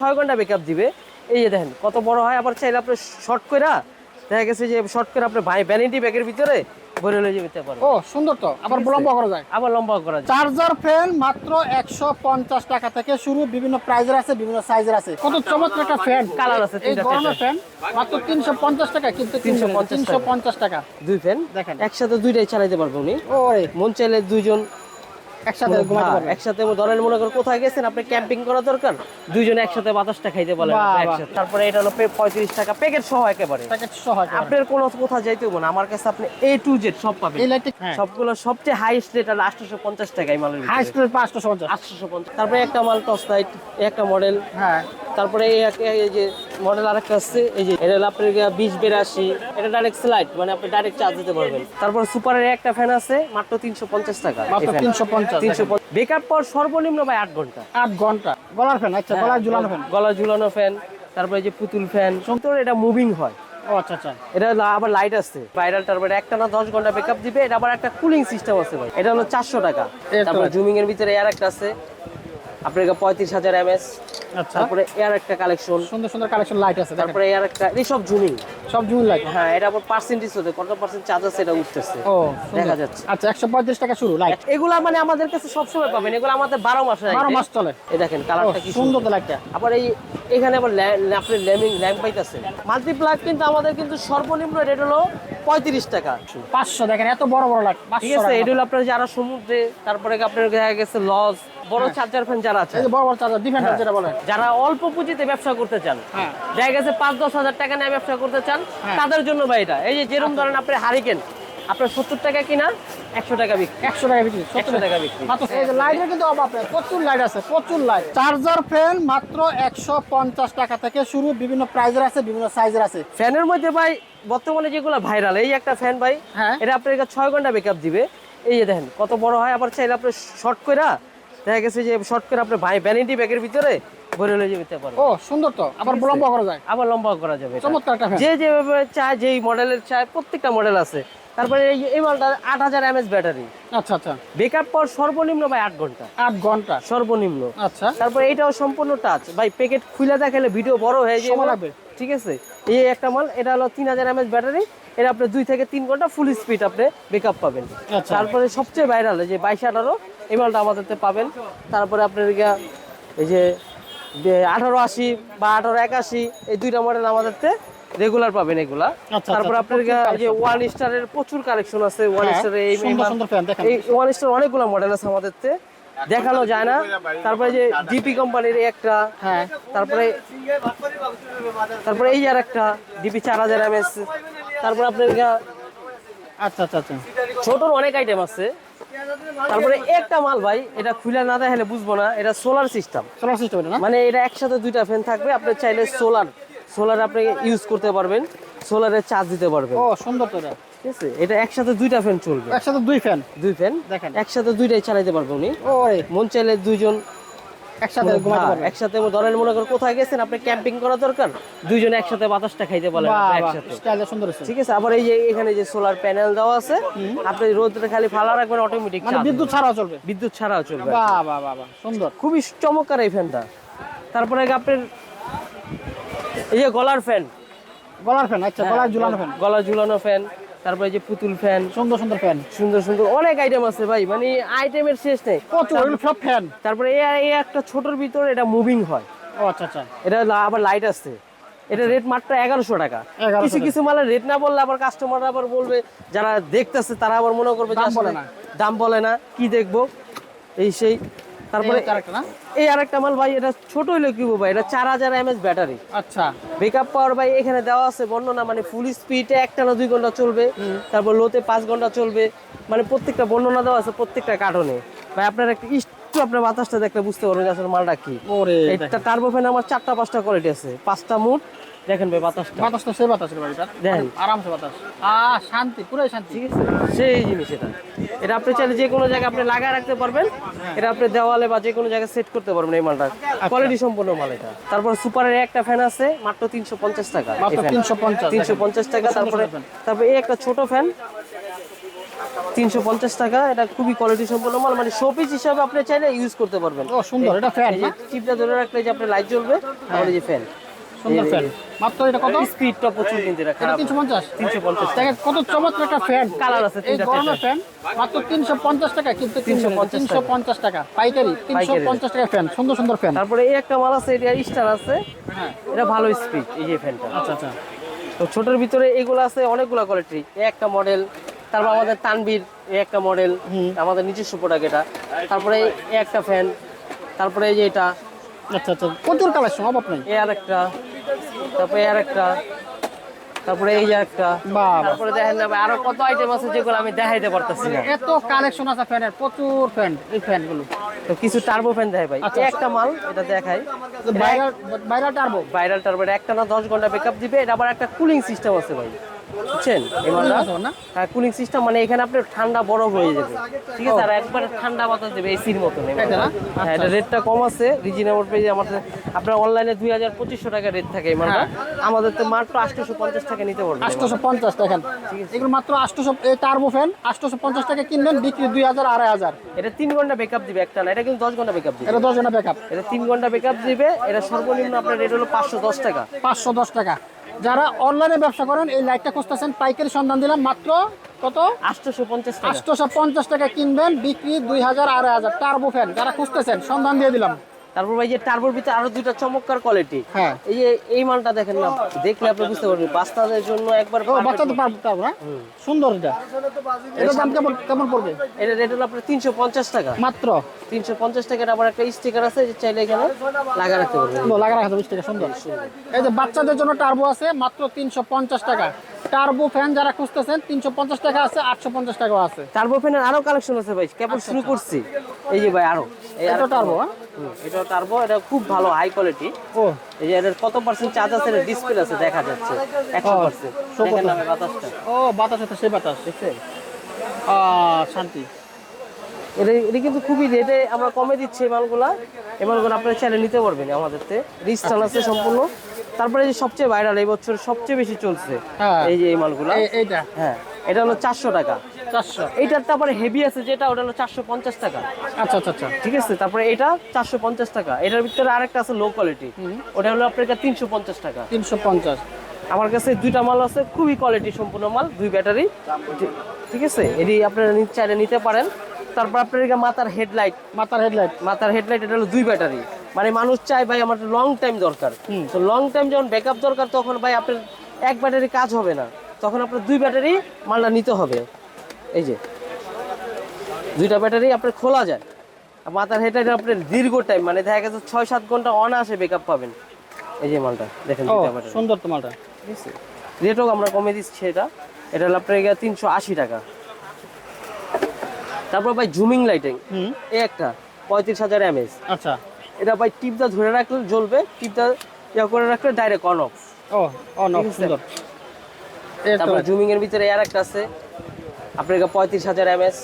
6 ঘন্টা ব্যাকআপ দিবে। এই যে দেখেন কত বড় হয়, আবার চাইলে আপনি শর্ট কইরা দেখা গেছে যে শর্ট করে আপনি ভ্যানিটি ব্যাগের ভিতরে ভরে লয়ে যেতে পারবেন। ও সুন্দর তো, আবার লম্বা করা যায়। আবার লম্বা করা যায়। চার্জার ফ্যান মাত্র 150 টাকা থেকে শুরু, বিভিন্ন প্রাইজের আছে, বিভিন্ন সাইজের আছে। কত চমৎকার একটা ফ্যান, কালার আছে এই তিনটা গরমের ফ্যান মাত্র 350 টাকা, কিন্তু 350 টাকা। দুই ফ্যান দেখেন একসাথে দুইটাই চালাতে পারবো উনি। ওরে মন চাইলে দুইজন একসাথে ঘুমাতে পারবে। একসাথে ধরেন মনে করেন কোথায় গেছেন আপনি ক্যাম্পিং করা দরকার, দুইজনে একসাথে বাতাসটা খাইতে পারলেন বাহ, বাহ। একসাথে। তারপরে এটা হলো 35 টাকা প্যাকেট সহ একেবারে। প্যাকেট সহ একেবারে। আপনার কোনো কোথাও যাইতে হবে না, আমার কাছে আপনি A to Z সব পাবেন। ইলেকট্রিক সবগুলো সবচেয়ে হাইস্ট রেট হলো 850 টাকা এই মালের হাই ভিতরে। স্পিড 550। 850। তারপরে একটা মাল টস লাইট, একটা মডেল। হ্যাঁ তারপরে এই যে মডেল আরেকটা আছে, এই যে এটা হলো আপনার 2082, এটা ডাইরেক্ট স্লাইড, মানে আপনি ডাইরেক্ট চার্জ দিতে পারবেন। তারপর সুপারের একটা ফ্যান আছে মাত্র 350 টাকা। মাত্র 350। 350 বেকআপ পাওয়ার সর্বনিম্ন ভাই 8 ঘন্টা। 8 ঘন্টা গলার ফ্যান। আচ্ছা, গলার ঝুলানো ফ্যান। গলা ঝুলানো ফ্যান, তারপরে এই যে পুতুল ফ্যান, সম্পূর্ণ এটা মুভিং হয়। ও আচ্ছা আচ্ছা। এটা আবার লাইট আছে ভাইরাল টারবাইন, একটা না 10 ঘন্টা ব্যাকআপ দিবে। এটা আবার একটা কুলিং সিস্টেম আছে ভাই, এটা হলো 400 টাকা। তারপর জুমিং এর ভিতরে এর একটা আছে আপনার 35,000 mAh। আচ্ছা, তারপরে এর একটা কালেকশন, সুন্দর সুন্দর কালেকশন লাইট আছে। তারপরে এর একটা, এই সব জুমিং, সব জুন লাইট। হ্যাঁ এটা আবার পার্সেন্টেজ হতে কত পার্সেন্ট চার্জ আছে এটা উঠতেছে, ও দেখা যাচ্ছে। আচ্ছা, 135 টাকা শুরু লাইট। এগুলা মানে আমাদের কাছে সব সময় পাবেন, এগুলো আমাদের 12 মাস 12 মাস চলে। এই দেখেন কালারটা কি সুন্দর তো লাইটটা। আবার এখানে আবার আপনি ল্যাম্প পাইতেছেন মাল্টিপ্লাগ, কিন্তু আমাদের কিন্তু সর্বনিম্ন রেট হলো 35 টাকা। 500 দেখেন, এত বড় বড় লাইট। ঠিক আছে, এটা হলো আপনার যারা সমুদ্রে, তারপরে আপনার দেখা গেছে লজ, বড় চার্জার ফ্যান যারা আছে, এই যে বড় বড় চার্জার ডিফেন্ডার যেটা বলে, যারা অল্প পুঁজিতে ব্যবসা করতে চান, হ্যাঁ দেখা গেছে 5-10 হাজার টাকা নিয়ে ব্যবসা করতে চান, হ্যাঁ। তাদের জন্য ভাই এটা। এই যে যেরকম ধরেন আপনার হারিকেন, আপনার 70 টাকা কিনা 100 টাকা বিক্রি, 100 টাকা বিক্রি, 100 টাকা বিক্রি। মাত্র। এই যে লাইটের কিন্তু অভাব নেই, প্রচুর লাইট আছে, প্রচুর লাইট। চার্জার ফ্যান মাত্র 150 টাকা থেকে শুরু, বিভিন্ন প্রাইজের আছে, বিভিন্ন সাইজের আছে। ফ্যানের মধ্যে ভাই বর্তমানে যেগুলো ভাইরাল, এই একটা ফ্যান ভাই, হ্যাঁ এটা আপনার 6 ঘন্টা ব্যাকআপ দিবে। এই যে দেখেন কত বড় হয়, আবার চাইলে আপনি শর্ট কইরা দেখা গেছে যে শর্ট করে আপনি ভ্যানিটি ব্যাগের ভিতরে ভরে লয়ে যেতে পারবেন। ও সুন্দর তো, আবার লম্বা করা যায়। আবার লম্বা করা যাবে এটা। চমৎকার একটা ফ্যান। যে যেভাবে চায়, যেই মডেলের চায়, প্রত্যেকটা মডেল আছে। তারপরে এই মালটা 8000 mAh ব্যাটারি। আচ্ছা আচ্ছা, ব্যাকআপ পাওয়ার সর্বনিম্ন ভাই 8 ঘন্টা। 8 ঘন্টা সর্বনিম্ন। আচ্ছা। তারপরে এটাও সম্পূর্ণ টাচ ভাই, প্যাকেট খুলে দেখালে ভিডিও বড় হয়ে যাবে, সময় লাগবে। ঠিক আছে। এই একটা মাল, এটা হলো 3000 mAh ব্যাটারি, এটা আপনি 2 থেকে 3 ঘন্টা ফুল স্পিড আপনি ব্যাকআপ পাবেন। আচ্ছা। তারপরে সবচেয়ে ভাইরাল যে 2218, এই মালটা আমাদেরতে পাবেন। তারপরে আপনার এই যে 1880 বা 1881, এই দুইটা মডেল আমাদেরতে রেগুলার পাবেন এগুলা। আচ্ছা, তারপর আচ্ছা, আপনার যে ওয়ান স্টারের প্রচুর কালেকশন আছে, ওয়ান হ্যাঁ, স্টারের এই সুন্দর সুন্দর ফ্যান দেখেন। এই ওয়ান স্টার অনেকগুলো মডেল আছে আমাদেরতে, দেখানো যায় না। তারপরে যে ডিপি কোম্পানির একটা, হ্যাঁ তারপরে এই আর একটা ডিপি 4000 mAh। তারপর আপনার আচ্ছা আচ্ছা আচ্ছা, ছোটর অনেক আইটেম আছে। তারপরে একটা মাল ভাই, এটা খুলে না দেখালে বুঝবো না, এটা সোলার সিস্টেম। সোলার সিস্টেম এটা না? মানে এটা একসাথে দুইটা ফ্যান থাকবে, আপনি চাইলে সোলার আপনি ইউজ করতে পারবেন, সোলারে চার্জ দিতে পারবেন। ও সুন্দর তো এটা। ঠিক আছে, এটা একসাথে দুইটা ফ্যান চলবে, একসাথে দুই ফ্যান দেখেন একসাথে দুইটাই চালাতে পারবে উনি। ওরে মন চাইলে দুইজন একসাথে ঘুমাতে পারবে। একসাথে ধরেন মনে করেন কোথায় গেছেন আপনি ক্যাম্পিং করা দরকার, দুইজনে একসাথে বাতাসটা খাইতে পারলেন বাহ, বাহ, একসাথে। স্টাইলটা সুন্দর আছে। ঠিক আছে, আবার এই যে এখানে যে সোলার প্যানেল দেওয়া আছে, আপনি রোদে খালি ফালা রাখবেন, অটোমেটিক মানে বিদ্যুৎ ছাড়াও চলবে। বিদ্যুৎ ছাড়াও চলবে। বাহ বাহ বাহ বাহ, সুন্দর। খুবই চমৎকার এই ফ্যানটা। তারপরে আপনার এই যে গলার ফ্যান, গলার ফ্যান। আচ্ছা, গলার ঝুলানো ফ্যান। গলা ঝুলানো ফ্যান, তারপরে যে পুতুল ফ্যান, সুন্দর সুন্দর ফ্যান, সুন্দর সুন্দর অনেক আইটেম আছে ভাই, মানে আইটেমের শেষ নেই, কত সব ফ্যান। তারপরে এই একটা ছোটর ভিতর এটা মুভিং হয়। ও আচ্ছা আচ্ছা, এটা আবার লাইট আছে, এটা রেট মাত্র 1100 টাকা। 1100 কিছু কিছু মালের রেট না বললে আবার কাস্টমার আবার বলবে, যারা দেখতেছে তারা আবার মনে করবে দাম বলে না। দাম বলে না, কি দেখবো এই সেই। তারপরে না এই আরেকটা মাল ভাই, এটা ছোট হইলে কি ভাই, এটা 4000 mAh ব্যাটারি। আচ্ছা, ব্যাকআপ পাওয়ার ভাই এখানে দেওয়া আছে বর্ণনা, মানে ফুল স্পিডে একটানা 2 ঘন্টা চলবে, তারপর লোতে 5 ঘন্টা চলবে, মানে প্রত্যেকটা বর্ণনা দেওয়া আছে প্রত্যেকটা কার্টনে। ভাই আপনার একটু আপনার বাতাসটা দেখলে বুঝতে পারবেন যে আসলে মালটা কি। ওরে এটা টার্বো ফ্যান আমার 4টা-5টা কোয়ালিটি আছে, 5টা মুড। দেখেন ভাই বাতাসটা, বাতাসটা সে বাতাস রে বাড়িটা দেখেন আরামসে বাতাস। শান্তি, পুরাই শান্তি। ঠিক আছে, সেই জিনিস এটা। এটা আপনি চাইলে যে কোনো জায়গায় আপনি লাগায় রাখতে পারবেন, এটা আপনি দেওয়ালে বা যে কোনো জায়গায় সেট করতে পারবেন এই মালটা। কোয়ালিটি সম্পূর্ণ মাল এটা। তারপর সুপারের একটা ফ্যান আছে মাত্র 350 টাকা। মাত্র 350 350 টাকা। তারপরে এই একটা ছোট ফ্যান 350 টাকা। এটা খুবই কোয়ালিটি সম্পন্ন মাল, মানে শোপিস হিসাবে আপনি চাইলে ইউজ করতে পারবেন। ও সুন্দর, এটা ফ্যান এই যে চিপটা ধরে রাখলে যে আপনার লাইট জ্বলবে, আর এই যে ফ্যান। সুন্দর ফ্যান, মাত্র এটা কত? স্পিডটা প্রচুর কিন্তু এটা এটা খারাপ। 350 350 টাকা। কত চমৎকার একটা ফ্যান, কালার আছে এই তিনটা গরমের ফ্যান মাত্র 350 টাকা, কিন্তু 350 টাকা পাইকারি, 350 টাকা ফ্যান, সুন্দর সুন্দর ফ্যান। তারপরে এই একটা মাল আছে, এটা স্টার আছে, হ্যাঁ এটা ভালো স্পিড। এই যে ফ্যানটা, আচ্ছা আচ্ছা, তো ছোটের ভিতরে এগুলো আছে অনেকগুলো কোয়ালিটি। এই একটা মডেল, তারপর আমাদের তানবীর এই একটা মডেল, আমাদের নিজস্ব প্রোডাক্ট এটা। তারপরে এই একটা ফ্যান, তারপরে এই যে এটা, আচ্ছা আচ্ছা, প্রচুর কালেকশন, অভাব নেই। এই আর একটা, তারপরে আর একটা, তারপরে এই যে একটা, বাহ, তারপরে দেখেন না ভাই, আরো কত আইটেম আছে যেগুলো আমি দেখাইতে পারতেছি না। এত কালেকশন আছে ফ্যানের, প্রচুর ফ্যান, এই ফ্যানগুলো। তো কিছু টার্বো ফ্যান দেখাই ভাই। আচ্ছা, এই একটা মাল, এটা দেখাই, ভাইরাল টার্বো, ভাইরাল টার্বো, একটা না 10 ঘন্টা ব্যাকআপ দিবে। এটা আবার একটা কুলিং সিস্টেম আছে ভাই, বুঝছেন? এই মালটা না? হ্যাঁ, কুলিং সিস্টেম, মানে এখানে আপনার ঠান্ডা বরফ হয়ে যাবে, ঠিক আছে? আর একবার ঠান্ডা বাতাস দেবে এসির মতন। এই মালটা। এটা না? হ্যাঁ, এটা রেটটা কম আছে, রিজনেবল পেজে আমাদের। আপনার অনলাইনে 2200-2500 টাকা রেট থাকে এই মালটা, আমাদের তো মাত্র 850 টাকা নিতে পারবেন। 850 টাকা, এগুলো মাত্র 800। এই টার্বো ফ্যান 850 টাকা কিনবেন, বিক্রি 2000 2500। এটা 3 ঘন্টা ব্যাকআপ দিবে একটা না, এটা কিন্তু 10 ঘন্টা ব্যাকআপ দিবে। এটা 10 জনের ব্যাকআপ, এটা 3 ঘন্টা ব্যাকআপ দিবে। এটা সর্বনিম্ন আপনার রেট হলো 510 টাকা। 510 টাকা। যারা অনলাইনে ব্যবসা করেন, এই লাইটটা খুঁজতেছেন, পাইকারি সন্ধান দিলাম, মাত্র কত? 850 টাকা। 850 টাকা কিনবেন, বিক্রি 2000 2500। টার্বো ফ্যান যারা খুঁজতেছেন, সন্ধান দিয়ে দিলাম। তারপর ভাই যে টার্বোর ভিতরে আরো দুইটা চমৎকার কোয়ালিটি। হ্যাঁ, এই যে এই মালটা দেখেন না, দেখলে আপনি বুঝতে পারবেন বাচ্চাদের জন্য একবার ও বাচ্চাদের টার্বো না? সুন্দর। এটা এটার দাম কেমন কেমন পড়বে? এটা রেট হলো আপনার 350 টাকা। মাত্র 350 টাকার আবার একটা স্টিকার আছে, যে চাইলে এখানে লাগা রাখতে পারবেন। লাগা রাখা 20 টাকা, সুন্দর। এই যে বাচ্চাদের জন্য টার্বো আছে, মাত্র 350 টাকা। টার্বো ফ্যান যারা খুঁজতেছেন, 350 টাকা আছে, 850 টাকাও আছে। টার্বো ফ্যানের আরো কালেকশন আছে ভাই, কেবল শুরু করছি। এই যে ভাই আরো, এই এটা আরো টার্বো, হ্যাঁ? এটা টার্বো, এটা খুব ভালো হাই কোয়ালিটি। ও এই যে এটার কত পার্সেন্ট চার্জ আছে, এটা ডিসপ্লে আছে, দেখা যাচ্ছে 100%। দেখেন না বাতাসটা, ও বাতাস, আছে সেই বাতাস, দেখছেন? শান্তি। এটা কিন্তু খুবই রেটে আমরা কমে দিচ্ছি এই মালগুলা। এই মালগুলো আপনারা চাইলে নিতে পারবেন আমাদের থেকে, রিস্টান আছে সম্পূর্ণ। তারপরে যে সবচেয়ে ভাইরাল এই বছর সবচেয়ে বেশি চলছে, হ্যাঁ। এই যে এই মালগুলা, এইটা হ্যাঁ, এটা হলো 400 টাকা। 400। এইটার তারপরে হেভি আছে যেটা, ওটা হলো 450 টাকা। আচ্ছা আচ্ছা আচ্ছা, ঠিক আছে, তারপরে এটা 450 টাকা। এটার ভিতরে আরেকটা আছে লো কোয়ালিটি, ওটা হলো আপনার 350 টাকা। 350। আমার কাছে দুইটা মাল আছে, খুবই কোয়ালিটি সম্পূর্ণ মাল, 2 ব্যাটারি। ঠিক আছে, এটি আপনারা চাইলে নিতে পারেন। তারপর আপনার মাথার হেডলাইট, মাথার হেডলাইট, এটা হলো 2 ব্যাটারি। মানে মানুষ চায় ভাই আমার লং টাইম দরকার, তো লং টাইম যখন ব্যাকআপ দরকার, তখন ভাই আপনার 1 ব্যাটারি কাজ হবে না, তখন আপনার 2 ব্যাটারি মালটা নিতে হবে। এই যে 2টা ব্যাটারি আপনার খোলা যায়। আর মাথার হেডলাইট আপনার দীর্ঘ টাইম, মানে দেখা গেছে 6-7 ঘন্টা অনায়াসে ব্যাকআপ পাবেন। এই যে মালটা দেখেন, 2টা ব্যাটারি, সুন্দর তো মালটা। ঠিক আছে, রেটও আমরা কমে দিচ্ছি। এটা হলো আপনার 380 টাকা। তারপর ভাই জুমিং লাইটিং, এই একটা 35,000 mAh। আচ্ছা, এটা ভাই টিপটা ধরে রাখলে জ্বলবে, টিপটা ইয়া করে রাখলে ডাইরেক্ট অন অফ। ও অন অফ, সুন্দর। তারপর জুমিং এর ভিতরে এর একটা আছে আপনার 35,000 mAh।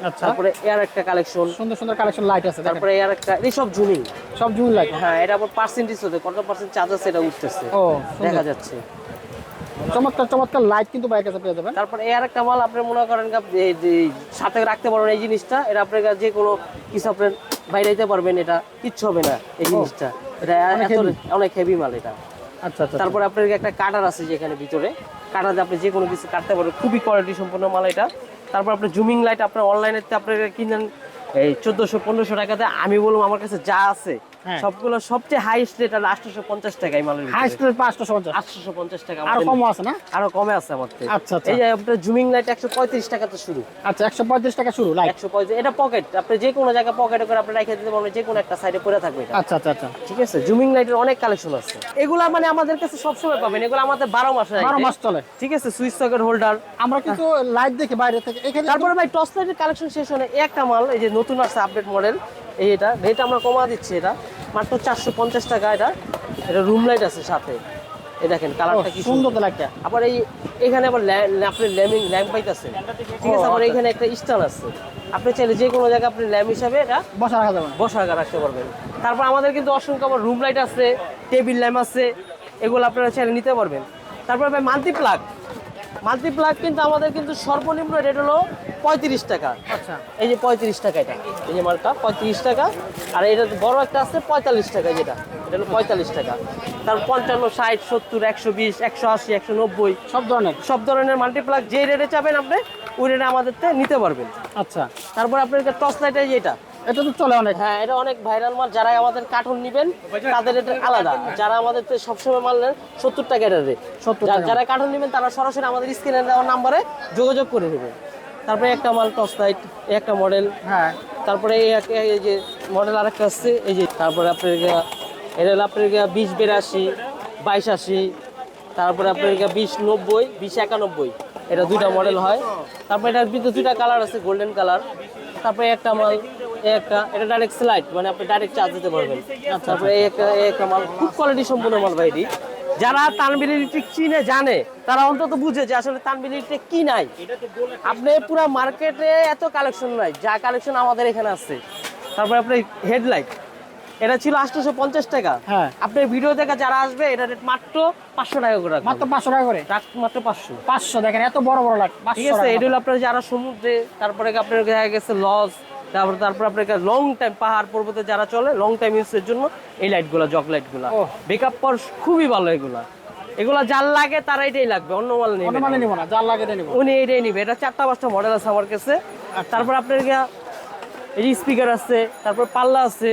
আচ্ছা, তারপরে এর একটা কালেকশন, সুন্দর সুন্দর কালেকশন লাইট আছে। তারপরে এর একটা, এই সব জুমিং, সব জুন লাইট। হ্যাঁ, এটা আবার পার্সেন্টেজ হতে কত পার্সেন্ট চার্জ আছে এটা উঠতেছে, ও দেখা যাচ্ছে। চমৎকার চমৎকার লাইট কিন্তু বাইরের কাছে পেয়ে যাবেন। তারপরে এর একটা মাল আপনি মনে করেন সাথে রাখতে পারবেন এই জিনিসটা, এটা আপনার যে কোনো কিছু আপনার বাইরে যেতে পারবেন, এটা কিচ্ছু হবে না এই জিনিসটা। এটা অনেক হেভি মাল এটা। আচ্ছা আচ্ছা, তারপরে আপনার একটা কাটার আছে যেখানে ভিতরে, কাটাতে আপনি যে কোনো কিছু কাটতে পারবেন, খুবই কোয়ালিটি সম্পন্ন মাল এটা। তারপর আপনার জুমিং লাইট আপনার অনলাইনেতে আপনার কিনেন এই 1400-1500 টাকাতে। আমি বলবো আমার কাছে যা আছে সবগুলো সবচেয়ে হাইস্ট রেট হলো 850 টাকা। এই মালের হাইস্ট রেট 850 টাকা, আর কম আছে না? আরো কমে আছে আমার থেকে। আচ্ছা আচ্ছা, এই যে আপনার জুমিং লাইট 135 টাকাতে শুরু। আচ্ছা, 135 টাকা শুরু লাইট। 135, এটা পকেট, আপনি যে কোনো জায়গায় পকেটে করে আপনি রেখে দিতে পারবেন, যে কোনো একটা সাইডে পড়ে থাকবে এটা। আচ্ছা আচ্ছা আচ্ছা, ঠিক আছে, জুমিং লাইটের অনেক কালেকশন আছে। এগুলা মানে আমাদের কাছে সব সময় পাবেন, এগুলো আমাদের 12 মাস 12 মাস চলে। ঠিক আছে, সুইচ সকেট হোল্ডার আমরা কিন্তু লাইট দেখি বাইরে থেকে এখানে। তারপরে ভাই টর্চ লাইটের কালেকশন শেষ হলে এই একটা মাল, এই যে নতুন আসছে আপডেট মডেল, এটা রেট আমরা কমা দিচ্ছি, এটা মাত্র 450 টাকা। এটা রুম লাইট আছে সাথে, এই দেখেন কালারটা কি সুন্দর লাইটটা। আবার এখানে আবার আপনার ল্যাম্প লাইট আছে, ঠিক আছে। আবার এখানে একটা স্ট্যান্ড আছে, আপনি চাইলে যে কোনো জায়গায় আপনি ল্যাম্প হিসাবে এটা বসা রাখা যাবে, বসা রাখতে পারবেন। তারপর আমাদের কিন্তু অসংখ্য আবার রুম লাইট আছে, টেবিল ল্যাম্প আছে, এগুলো আপনারা চাইলে নিতে পারবেন। তারপর ভাই মাল্টি প্লাগ, মাল্টিপ্লাগ কিন্তু আমাদের কিন্তু সর্বনিম্ন রেট হলো 35 টাকা। আচ্ছা এই যে 35 টাকা, এটা এই যে মালটা 35 টাকা। আর এটা বড় একটা আছে 45 টাকা, যেটা এটা হলো 45 টাকা। তারপর 55, 60, 70, 120, 180, 190 সব ধরনের মাল্টিপ্লাগ যে রেটে চাবেন আপনি ওই রেটে আমাদের থেকে নিতে পারবেন। আচ্ছা, তারপর আপনার টর্চ লাইট এই যে এটা, এটা তো চলে অনেক। হ্যাঁ এটা অনেক ভাইরাল মাল। যারা আমাদের কার্টুন নেবেন তাদের এটা আলাদা, যারা আমাদের থেকে সবসময় মাল নেন 70 টাকা এটা রেট। 70 টাকা। যারা কার্টুন নেবেন তারা সরাসরি আমাদের স্ক্রিনে দেওয়া নাম্বারে যোগাযোগ করে নেবেন। তারপরে একটা মাল টর্চ লাইট, এই একটা মডেল। হ্যাঁ, তারপরে এই যে মডেল আরেকটা আসছে এই যে। তারপরে আপনার এটা হলো আপনার 2082, 2280। তারপরে আপনার 2090, 2091, এটা দুইটা মডেল হয়। তারপরে এটার ভিতরে দুইটা কালার আছে, গোল্ডেন কালার। তারপরে একটা মাল একটা, এটা ডাইরেক্ট স্লাইড, মানে আপনি ডাইরেক্ট চার্জ দিতে পারবেন। তারপরে এই একটা মাল খুব কোয়ালিটি সম্পূর্ণ মাল ভাই এটি। যারা তানভীর ইলেকট্রিক চিনে জানে তারা অন্তত বুঝে যে আসলে তানভীর ইলেকট্রিক কি নাই। আপনি পুরো মার্কেটে এত কালেকশন নাই, যা কালেকশন আমাদের এখানে আছে। তারপরে আপনার হেডলাইট, এটা ছিল 850 টাকা। হ্যাঁ, আপনার ভিডিও দেখা যারা আসবে এটা রেট মাত্র 500 টাকা করে রাখবেন। মাত্র 500 টাকা করে, মাত্র 500। 500 দেখেন এত বড় বড় লাইট। ঠিক আছে, এটা হলো আপনার যারা সমুদ্রে, তারপরে আপনার দেখা গেছে লজ, তারপর আপনার লং টাইম পাহাড় পর্বতে যারা চলে লং টাইম ইউজের জন্য এই লাইটগুলো, জগ লাইটগুলো ওহ। বেকআপ পাওয়ার খুবই ভালো। এগুলা যার লাগে তারা এটাই লাগবে, অন্য মাল নেই। অন্য মানে নিব না, যার লাগে এটা নিব। উনি এটাই নিবে। এটা 4টা 5টা মডেল আছে আমার কাছে। তারপর আপনার এই যে স্পিকার আছে, তারপর পাল্লা আছে,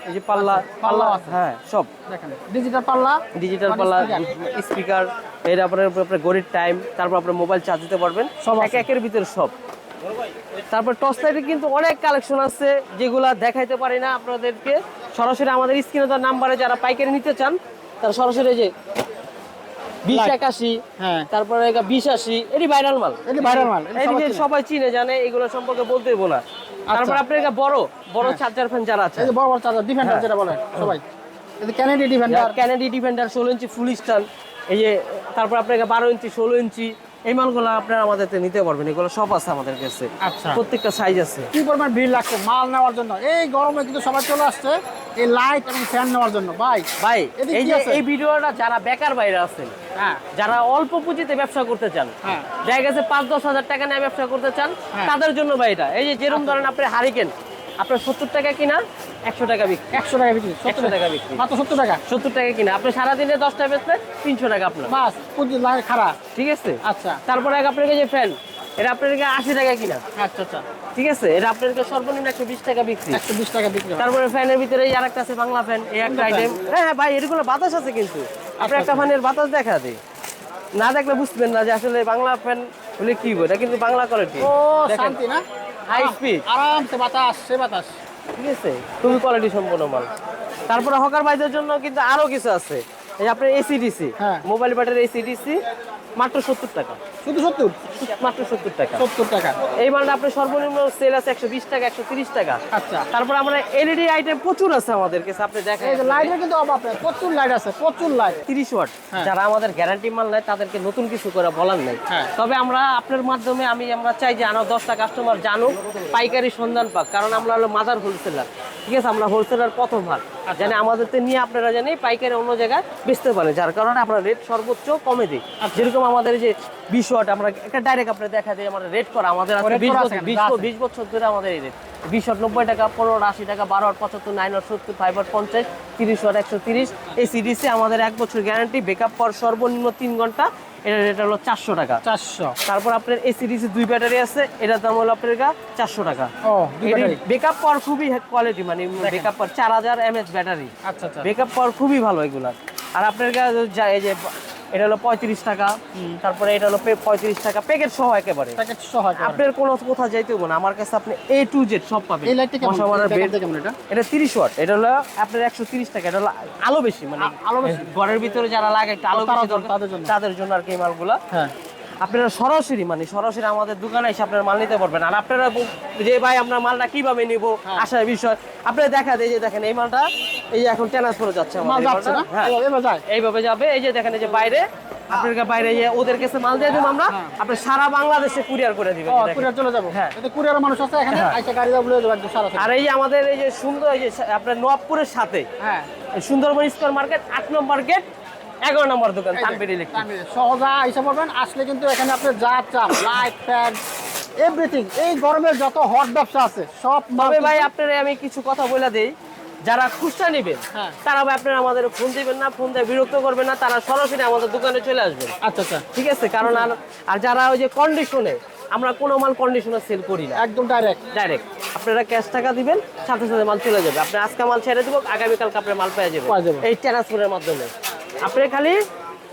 এই যে পাল্লা আছে। হ্যাঁ সব দেখেন ডিজিটাল পাল্লা, ডিজিটাল পাল্লা, স্পিকার, এর আপনার ঘড়ির টাইম, তারপর আপনার মোবাইল চার্জ দিতে পারবেন সব আছে। একের ভিতরে সব। তারপর টর্চ লাইটের কিন্তু অনেক কালেকশন আছে যেগুলা দেখাইতে পারি না আপনাদেরকে। সরাসরি আমাদের স্ক্রিনে দেওয়া নাম্বারে যারা পাইকারি নিতে চান তারা সরাসরি যে 2081, হ্যাঁ, তারপরে 2080, এটি ভাইরাল মাল। এটা ভাইরাল মাল, এটা সবাই এদিকে চেনে। সবাই চিনে জানে, এগুলো সম্পর্কে বলতে হইব না। তারপর আপনার বড় চার্জার ফ্যান যারা আছে, এই যে বড় বড় চার্জার ডিফেন্ডার যেটা বলে সবাই, এই যে ক্যানেডি ডিফেন্ডার, ক্যানেডি ডিফেন্ডার 16 ইঞ্চি ফুল স্টান, এই যে তারপর আপনার 12 ইঞ্চি, 16 ইঞ্চি, এই মালগুলো আপনারা আমাদের থেকে নিতে পারবেন। এগুলো সব আছে আমাদের কাছে, আচ্ছা। প্রত্যেকটা সাইজ আছে। কি পরিমাণ ভিড় লাগছে মাল নেওয়ার জন্য। এই গরমে কিন্তু সবাই চলে আসছে এই লাইট এবং ফ্যান নেওয়ার জন্য। ভাই ভাই এদিকে এই কি যে আছে? এই ভিডিওটা যারা বেকার বাইরে আছেন, হ্যাঁ, যারা অল্প পুঁজিতে ব্যবসা করতে চান, হ্যাঁ, দেখা গেছে 5-10 হাজার টাকা নিয়ে ব্যবসা করতে চান, হ্যাঁ। তাদের জন্য ভাই এটা। এই যে যেরকম ধরেন আপনার হারিকেন, আপনার 70 টাকা কিনা 100 টাকা বিক্রি, 100 টাকা বিক্রি, 100 টাকা বিক্রি, মাত্র 70 টাকা। 70 টাকা কিনা আপনি সারাদিনে 10টা বেচলে 300 টাকা আপনার। বাস পুঁজি লাইট খারাপ। ঠিক আছে, আচ্ছা, তারপরে আপনাকে যে ফ্যান, এটা আপনার 80 টাকা কিনা। আচ্ছা, আচ্ছা, ঠিক আছে, এটা আপনার সর্বনিম্ন 120 টাকা বিক্রি। 120 টাকা বিক্রি হয়। তারপরে ফ্যানের ভিতরে এই আরেকটা আছে বাংলা ফ্যান, এই একটা আইটেম। হ্যাঁ ভাই এরগুলো বাতাস আছে কিন্তু আপনি একটা ফ্যানের বাতাস দেখা দেয় না, দেখলে বুঝবেন না যে আসলে বাংলা ফ্যান হলে কি হবে। এটা কিন্তু বাংলা কোয়ালিটি, ও শান্তি না, হাই স্পিড, আরামসে বাতাস, সে বাতাস। ঠিক আছে, খুবই কোয়ালিটি সম্পন্ন মাল। তারপরে হকার ভাইদের জন্য কিন্তু আরো কিছু আছে। এই যে আপনার এসিডিসি, হ্যাঁ। মোবাইল ব্যাটারি এসিডিসি, মাত্র 70 টাকা, শুধু 70, মাত্র 70 টাকা। 70 টাকা। এই মালটা আপনার সর্বনিম্ন সেল আছে 120 টাকা, 130 টাকা। আচ্ছা, তারপর আমরা এলইডি আইটেম প্রচুর আছে আমাদের কাছে, আপনি দেখেন এই যে লাইটের কিন্তু অভাব নেই, প্রচুর লাইট আছে, প্রচুর লাইট। 30 ওয়াট। হ্যাঁ। যারা আমাদের গ্যারান্টি মাল নেয় তাদেরকে নতুন কিছু করে বলার নাই। হ্যাঁ। তবে আমরা আপনার মাধ্যমে আমরা চাই যে আরো 10টা কাস্টমার জানুক, পাইকারি সন্ধান পাক, কারণ আমরা হলো মাদার হোলসেলার। ঠিক আছে, আমরা হোলসেলার প্রথম হাত জানি, আমাদের তো নিয়ে আপনারা জানি পাইকারি অন্য জায়গায় বেচতে পারে, যার কারণে আমরা রেট সর্বোচ্চ কমে দিই। যেরকম আমাদের এই যে 20 ওয়াট, আমরা একটা ডাইরেক্ট আপনার দেখা দিই, আমরা রেট করা আমাদের আছে rate 20 করা বছর, আছে, 20 বছর ধরে আমাদের এই রেট। 20 ওয়াট 90 টাকা, 15 ওয়াট 80 টাকা, 12 ওয়াট 75, 9 ওয়াট 70, 5 ওয়াট 50, 30 ওয়াট 130। এই সিডিসি আমাদের 1 বছর গ্যারান্টি, বেকআপ পাওয়ার সর্বনিম্ন 3 ঘন্টা। এটার রেট হলো 400 টাকা। 400। তারপর আপনার এসিডিসি 2 ব্যাটারি আছে, এটার দাম হলো আপনার 400 টাকা। ও, দুই ব্যাটারি। বেকআপ পাওয়ার খুবই কোয়ালিটি, মানে বেকআপ পাওয়ার 4000 mAh ব্যাটারি। আচ্ছা, আচ্ছা, বেকআপ পাওয়ার খুবই ভালো এগুলা। আর আপনার এই যে এটা হলো 35 টাকা, তারপরে এটা হলো 35 টাকা প্যাকেট সহ একেবারে। প্যাকেট সহ একেবারে। আপনার কোনো কোথাও যাইতে হবে না, আমার কাছে আপনি A to Z সব পাবেন। এই লাইটটা কেমন? মশা মারার বেড, কেমন এটা? এটা 30 ওয়াট, এটা হলো আপনার 130 টাকা। এটা হলো আলো বেশি, মানে আলো বেশি। ঘরের ভিতরে যারা লাগে একটু আলো বেশি দরকার, তাদের জন্য। তাদের জন্য আর কি এই মালগুলা। হ্যাঁ, আপনারা সরাসরি আমাদের দোকানে এসে আপনারা মাল নিতে পারবেন। আর আপনারা যে ভাই আপনার মালটা কিভাবে নিব আসার বিষয় আপনারা দেখা দেয়, যে দেখেন এই মালটা এই যে এখন ট্রান্সফারে যাচ্ছে মাল আমাদের যাচ্ছে না, হ্যাঁ এভাবে যায়। এইভাবে যাবে। এই যে দেখেন এই যে বাইরে আপনার বাইরে যে ওদের কাছে মাল দিয়ে দেবো আমরা, আপনি সারা বাংলাদেশে কুরিয়ার করে দিবেন। ও, কুরিয়ার চলে যাবো। হ্যাঁ। এতে কুরিয়ারের মানুষ আছে এখানে, আইসা গাড়ি দাও বলে দেবো একদম সারা। আর এই যে আমাদের এই যে সুন্দর, এই যে আপনার নবাবপুরের সাথে হ্যাঁ, এই সুন্দরবন স্কয়ার মার্কেট 8 নম্বর গেট, 11 নম্বর দোকান তানভীর ইলেকট্রিক। সহজা হিসাব করবেন, আসলে কিন্তু এখানে আপনি যা চান লাইট ফ্যান এভরিথিং, এই গরমের যত হট ব্যবসা আছে সব তবে ভাই আপনারা আমি কিছু কথা বলে দেই, যারা খুচরা নেবেন হ্যাঁ। তারা ভাই আপনারা আমাদের ফোন দিবেন না, ফোন দিয়ে বিরক্ত করবেন না, তারা সরাসরি আমাদের দোকানে চলে আসবেন। আচ্ছা আচ্ছা, ঠিক আছে, কারণ আর যারা ওই যে কন্ডিশনে, আমরা কোনো মাল কন্ডিশনে সেল করি না, একদম ডাইরেক্ট। ডাইরেক্ট আপনারা ক্যাশ টাকা দিবেন, সাথে সাথে মাল চলে যাবে। আপনি আজকে মাল ছেড়ে দিব, আগামীকালকে আপনার মাল পেয়ে যাবেন পেয়ে যাবেন। এই ট্রান্সফারের মাধ্যমে। আপনি খালি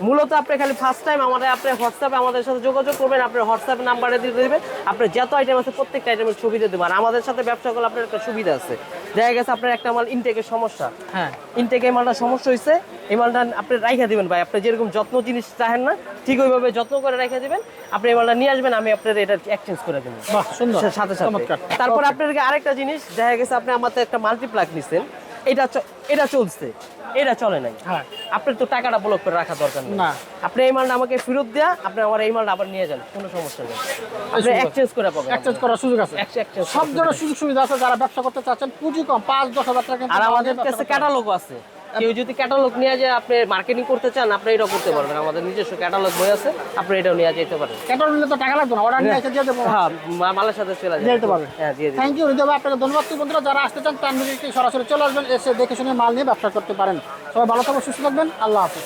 মূলত আপনি খালি ফার্স্ট টাইম আমাদের আপনি হোয়াটসঅ্যাপে আমাদের সাথে যোগাযোগ করবেন, আপনার হোয়াটসঅ্যাপ নাম্বারে দিয়ে দেবেন, আপনার যত আইটেম আছে প্রত্যেকটা আইটেমের ছবি দিয়ে দেবেন। আর আমাদের সাথে ব্যবসা করলে আপনার একটা সুবিধা আছে, দেখা গেছে আপনার একটা মাল ইনটেকের সমস্যা, হ্যাঁ ইনটেকে মালটা সমস্যা হয়েছে, এই মালটা আপনি রাইখা দিবেন ভাই, আপনি যেরকম যত্ন জিনিস চাহেন না ঠিক ওইভাবে যত্ন করে রাইখা দিবেন, আপনি এই মালটা নিয়ে আসবেন, আমি আপনার এটা এক্সচেঞ্জ করে দেবো। বাহ সুন্দর, সাথে সাথে চমৎকার। তারপর Okay. আপনাদেরকে আরেকটা জিনিস, দেখা গেছে আপনি আমাদের একটা মাল্টিপ্লাগ নিছেন, এটা চলছে, এটা চলে নাই, হ্যাঁ আপনার তো টাকাটা ব্লক করে রাখা দরকার নেই। না। আপনি এই মালটা আমাকে ফেরত দেয়া, আপনি আমার এই মালটা আবার নিয়ে যান, কোনো সমস্যা নেই, আপনি সুন্দর। এক্সচেঞ্জ করে পাবেন। এক্সচেঞ্জ করার সুযোগ আছে, exchange সব করার ধরনের সুযোগ সুবিধা আছে। যারা ব্যবসা করতে চাচ্ছেন পুঁজি কম 5-10 হাজার টাকা কিন্তু আর পাওয়া আমাদের যায় কাছে ব্যবসা করতে। ক্যাটালগও আছে, কেউ যদি ক্যাটালগ নিয়ে যায় আপনি মার্কেটিং করতে চান, আপনি এটা করতে পারবেন, আমাদের নিজস্ব ক্যাটালগ বই আছে, আপনি এটাও নিয়ে যেতে পারেন। ক্যাটালগ নিলে তো টাকা লাগবে না, অর্ডার নিয়ে এসে দিয়ে দেবো। হ্যাঁ, মালের সাথে চলে দিয়ে দিতে পারবেন। হ্যাঁ, দিয়ে দিতে থ্যাংক ইউ হৃদয় ভাই, আপনাকে ধন্যবাদ। তো বন্ধুরা যারা আসতে চান তানভীর ইলেকট্রিক সরাসরি চলে আসবেন, এসে দেখে শুনে মাল নিয়ে ব্যবসা করতে পারেন। সবাই ভালো থাকবেন, সুস্থ থাকবেন, আল্লাহ হাফিজ।